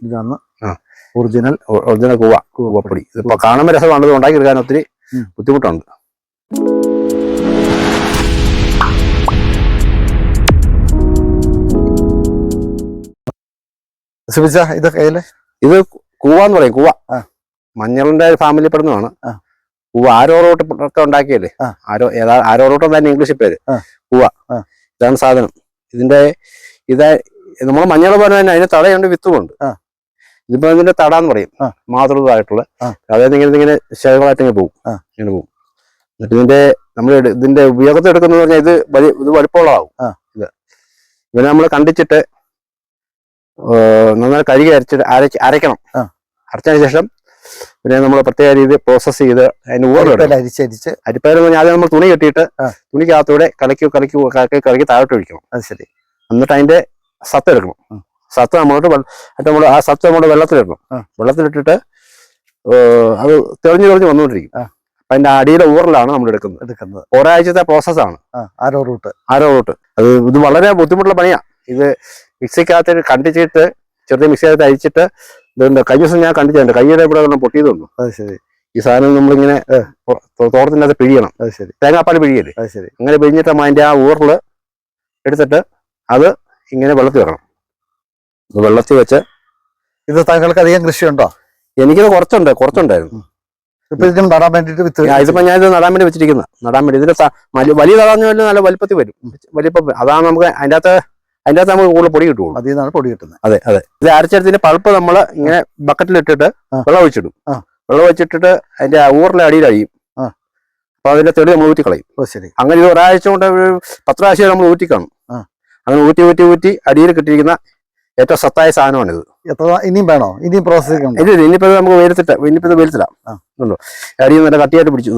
ഇതാണ് ഒറിജിനൽ കൂവപ്പൊടി. ഇതിപ്പോ കാണുമ്പോൾ രസമാണ്, ഉണ്ടാക്കിയെടുക്കാൻ ഒത്തിരി ബുദ്ധിമുട്ടുണ്ട്. ഇതൊക്കെ ഇത് കൂവാന്ന് പറയും. കൂവ മഞ്ഞളിന്റെ ഫാമിലി പെടുന്നതാണ്. കൂവ ആരോറോട്ട് ഒക്കെ ഉണ്ടാക്കിയല്ലേ, ആരോറോട്ട് തന്നെ ഇംഗ്ലീഷിൽ പേര്. കൂവ ഇതാണ് സാധനം. നമ്മൾ മഞ്ഞൾ പോലെ തന്നെ അതിന് തടയുണ്ട്, വിത്തുമുണ്ട്. ഇതിപ്പോ ഇതിന്റെ തടാന്ന് പറയും, മാതൃകമായിട്ടുള്ള. അതായത് ഇങ്ങനെ ശേഖരമായിട്ട് ഇങ്ങനെ പോകും. എന്നിട്ട് ഇതിന്റെ ഉപയോഗത്തിൽ എടുക്കുന്നത് പറഞ്ഞാൽ ഇത് വലിപ്പമുള്ളതാവും. ഇതിനെ നമ്മൾ കണ്ടിച്ചിട്ട് നന്നായി കഴുകി അരയ്ക്കണം. അരച്ചതിന് ശേഷം പിന്നെ നമ്മൾ പ്രത്യേക രീതിയിൽ പ്രോസസ് ചെയ്ത് അതിന് അരിപ്പയിലെന്ന് പറഞ്ഞാൽ ആദ്യം നമ്മൾ തുണി കെട്ടിയിട്ട് തുണിക്കകത്തൂടെ കലക്കി താഴോട്ട് ഒഴിക്കണം. അത് ശരി. എന്നിട്ട് അതിന്റെ സത്ത് എടുക്കണം. സത്ത് ആ സത്ത് നമ്മൾ വെള്ളത്തിലിടണം. വെള്ളത്തിലിട്ടിട്ട് അത് തെളിഞ്ഞു വന്നുകൊണ്ടിരിക്കും. അപ്പൊ അതിന്റെ അടിയുടെ ഊറിലാണ് നമ്മൾ എടുക്കുന്നത്. ഒരാഴ്ചത്തെ പ്രോസസ്സാണ് ആരോ റൂട്ട്. ഇത് വളരെ ബുദ്ധിമുട്ടുള്ള പണിയാണ്. ഇത് മിക്സിക്കകത്ത് കണ്ടിച്ചിട്ട് ചെറുത് മിക്സിക്കകത്ത് അരിച്ചിട്ട് കഴിഞ്ഞ ദിവസം ഞാൻ കണ്ടിട്ടുണ്ട്, കയ്യുടെ ഇവിടെ പൊട്ടിയതുള്ളൂ. അത് ശരി. ഈ സാധനം നമ്മളിങ്ങനെ തോട്ടത്തിനകത്ത് പിഴിയണം. തേങ്ങാപ്പാൽ പിഴിയല്ലേ, അങ്ങനെ പിഴിഞ്ഞിട്ട് അതിന്റെ ആ ഊറില് എടുത്തിട്ട് അത് ഇങ്ങനെ വെള്ളത്തിൽ വെക്കണം. വെള്ളത്തിൽ വെച്ച് ഇത് താങ്കൾക്ക് അധികം കൃഷിയുണ്ടോ? എനിക്കിത് കുറച്ചുണ്ടായിരുന്നു. നടാൻ വേണ്ടിട്ട് ഇതിപ്പോ ഞാൻ ഇത് നടാൻ വേണ്ടി വെച്ചിരിക്കുന്നത്. ഇതിന്റെ വലിയ തടാന്ന് പറഞ്ഞാൽ നല്ല വലിപ്പത്തിൽ വരും. അതാണ് നമുക്ക് അതിന്റെ അകത്ത് നമുക്ക് കൂടുതൽ പൊടി കിട്ടുള്ളൂ. അതിൽ നിന്നാണ് പൊടി കിട്ടുന്നത്. അതെ. ഇത് അരച്ചെടുത്തിന്റെ പൾപ്പ് നമ്മൾ ഇങ്ങനെ ബക്കറ്റിലിട്ടിട്ട് വെള്ളം ഒഴിച്ചിടും. വെള്ളം ഒഴിച്ചിട്ടിട്ട് അതിന്റെ ഊറിലെ അടിയിൽ അഴിയും. അപ്പൊ അതിന്റെ തെളി നമ്മൾ ഊറ്റിക്കളയും. അങ്ങനെ ഇത് ഒരാഴ്ച കൊണ്ട് 10 പ്രാവശ്യം നമ്മൾ ഊറ്റിക്കാണും. അങ്ങനെ ഊറ്റി അടിയിൽ കിട്ടിയിരിക്കുന്ന ഏറ്റവും സത്തായ സാധനമാണിത്. ഇനിയും വേണോ? ഇനിയും പ്രോസസ്സിംഗ് ഇല്ല, ഇനിയിപ്പോ നമുക്ക് വെയിലത്തിടാം. അടിയിൽ നല്ല കട്ടിയായിട്ട് പിടിച്ചു.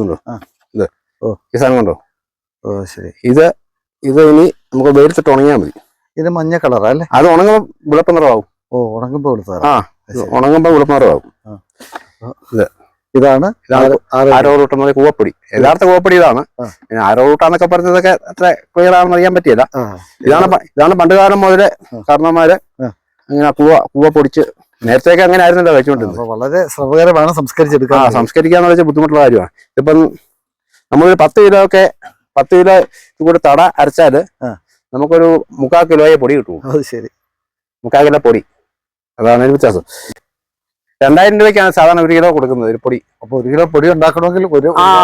ഇത് ഈ സാധനം കണ്ടോ? ശരി. ഇത് ഇനി നമുക്ക് വെയിലത്തിട്ട് ഉണങ്ങിയാൽ മതി. ഇത് മഞ്ഞ കളറാ അല്ലേ? അത് ഉണങ്ങുമ്പോൾ വെളുപ്പ് നിറമാവും. ഉണങ്ങുമ്പോ വെളുപ്പ് നിറമാവും. ഇതാണ് ആരോറൂട്ട് എന്ന് പറഞ്ഞ കൂവപ്പൊടി. യഥാർത്ഥ കൂവപ്പൊടി ഇതാണ്. പിന്നെ ആരോറൂട്ടാന്നൊക്കെ പറഞ്ഞതൊക്കെ അത്ര ക്ലിയർ ആണെന്ന് അറിയാൻ പറ്റിയില്ല. ഇതാണ് പണ്ടുകാലം മുതലേ കാരണന്മാര് അങ്ങനെ കൂവ പൊടിച്ച്, നേരത്തെയൊക്കെ അങ്ങനെ ആയിരുന്നല്ലോ കഴിച്ചുകൊണ്ടിരുന്നത്. വളരെ ശ്രമകരമാണ് സംസ്കരിക്കാന്ന് വെച്ചാൽ ബുദ്ധിമുട്ടുള്ള കാര്യമാണ്. ഇപ്പം നമ്മളൊരു 10 കിലോ കൂടെ തട അരച്ചാല് നമുക്കൊരു 3/4 കിലോയെ പൊടി കിട്ടും. അത് ശരി. 3/4 കിലോ പൊടി. അതാണ് അതിന് വ്യത്യാസം. 2000 രൂപയ്ക്കാണ് സാധാരണ 1 കിലോ കൊടുക്കുന്നത് ഒരു പൊടി. അപ്പൊ 1 കിലോ പൊടി ഉണ്ടാക്കണമെങ്കിൽ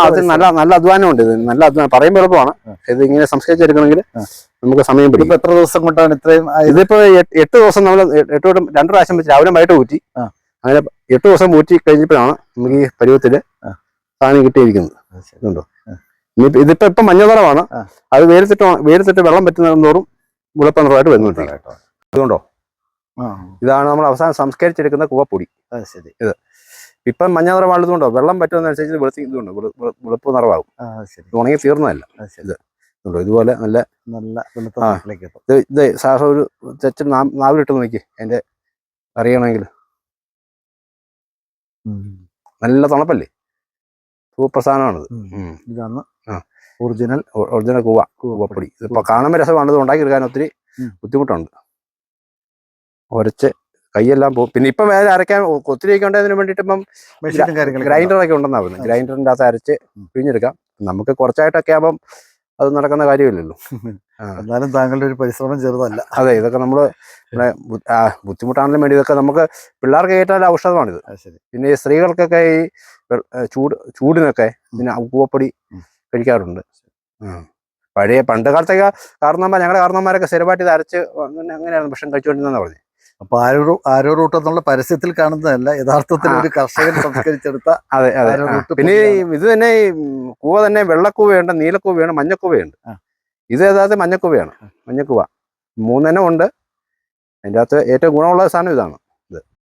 അത് നല്ല അധ്വാനമുണ്ട്. ഇത് നല്ല അധ്വാനം, പറയുമ്പോൾ എളുപ്പമാണ്. ഇത് ഇങ്ങനെ സംസ്കരിച്ചെടുക്കണമെങ്കിൽ നമുക്ക് സമയം പിടിക്കും. എത്ര ദിവസം കൊണ്ടാണ് ഇത്രയും? ഇതിപ്പോ 8 ദിവസം നമ്മൾ 2 പ്രാവശ്യം വെച്ച് രാവിലെ വൈകിട്ട് ഊറ്റി, അങ്ങനെ 8 ദിവസം ഊറ്റി കഴിഞ്ഞപ്പോഴാണ് നമുക്ക് ഈ പരുവത്തില് സാധനം കിട്ടിയിരിക്കുന്നത്. ഇതുണ്ടോ? ഇതിപ്പോ മഞ്ഞ നിറമാണ്. അത് വെയിലത്തിട്ട് വെള്ളം പറ്റുന്നതോറും വെളുപ്പ നിറമായിട്ട് വരുന്നുണ്ട്. അതുകൊണ്ടോ ഇതാണ് നമ്മൾ അവസാനം സംസ്കരിച്ചെടുക്കുന്ന കൂവപ്പൊടി. ഇത് ഇപ്പം മഞ്ഞ നിറമാണതുകൊണ്ടോ വെള്ളം പറ്റുന്നതനുസരിച്ച് ഇതുണ്ടോ വെളുപ്പ് നിറമാകും. ഉണങ്ങി തീർന്നതല്ല. ഇത് ഇതുപോലെ നല്ല ഇത് സാഹസം ഒരു നാവിലിട്ട് നോക്കി അതിന്റെ അറിയണമെങ്കിൽ. നല്ല തണുപ്പല്ലേ, സൂപ്പർ സാധനമാണിത്. ഇതാണ് ഒറിജിനൽ കൂവപ്പൊടി. ഇതിപ്പോ കാണുമ്പോൾ രസമാണ്, ഇത് ഉണ്ടാക്കിയെടുക്കാൻ ഒത്തിരി ബുദ്ധിമുട്ടുണ്ട്. ഉരച്ച് കൈയെല്ലാം പോകും. പിന്നെ ഇപ്പം വേറെ അരയ്ക്കാൻ ഒത്തിരി ഒക്കെ ഉണ്ടതിന് വേണ്ടിയിട്ട് ഇപ്പം ഗ്രൈൻഡറൊക്കെ ഉണ്ടെന്നാ പറയുന്നത്. ഗ്രൈൻഡറിൻ്റെ അകത്ത് അരച്ച് പിഴിഞ്ഞെടുക്കാം. നമുക്ക് കുറച്ചായിട്ടൊക്കെ ആകുമ്പം അത് നടക്കുന്ന കാര്യമില്ലല്ലോ. എന്നാലും താങ്കളുടെ ഒരു പരിശ്രമം ചെറുതല്ല. അതെ, ഇതൊക്കെ നമ്മള് ബുദ്ധിമുട്ടാണെങ്കിലും വേണ്ടി ഇതൊക്കെ നമുക്ക് പിള്ളേർക്ക് ഏറ്റവും ഔഷധമാണിത്. പിന്നെ ഈ സ്ത്രീകൾക്കൊക്കെ ഈ ചൂടിനൊക്കെ ഇതിന് കൂവപ്പൊടി കഴിക്കാറുണ്ട്. പണ്ട് കാലത്തൊക്കെ ഞങ്ങളുടെ കാരണന്മാരൊക്കെ സ്ഥിരമായിട്ട് ഇത് അരച്ച് അങ്ങനെയാണ് ഭക്ഷണം കഴിച്ചുകൊണ്ടിരുന്നതെന്ന് പറഞ്ഞു. അപ്പൊ ആരോ റൂട്ട് എന്നുള്ള പരസ്യത്തിൽ കാണുന്നതല്ല, യഥാർത്ഥത്തിൽ ഒരു കർഷകൻ സംസ്കരിച്ചെടുത്ത. അതെ. പിന്നെ ഇത് തന്നെ കൂവ തന്നെ വെള്ളക്കൂവയുണ്ട്, നീലക്കൂവയുണ്ട്, മഞ്ഞക്കൂവയുണ്ട്. ഇത് യഥാർത്ഥ മഞ്ഞക്കൂവയാണ്. മഞ്ഞക്കൂവ 3 ഉണ്ട്. അതിൻ്റെ അകത്ത് ഏറ്റവും ഗുണമുള്ള സാധനം ഇതാണ്.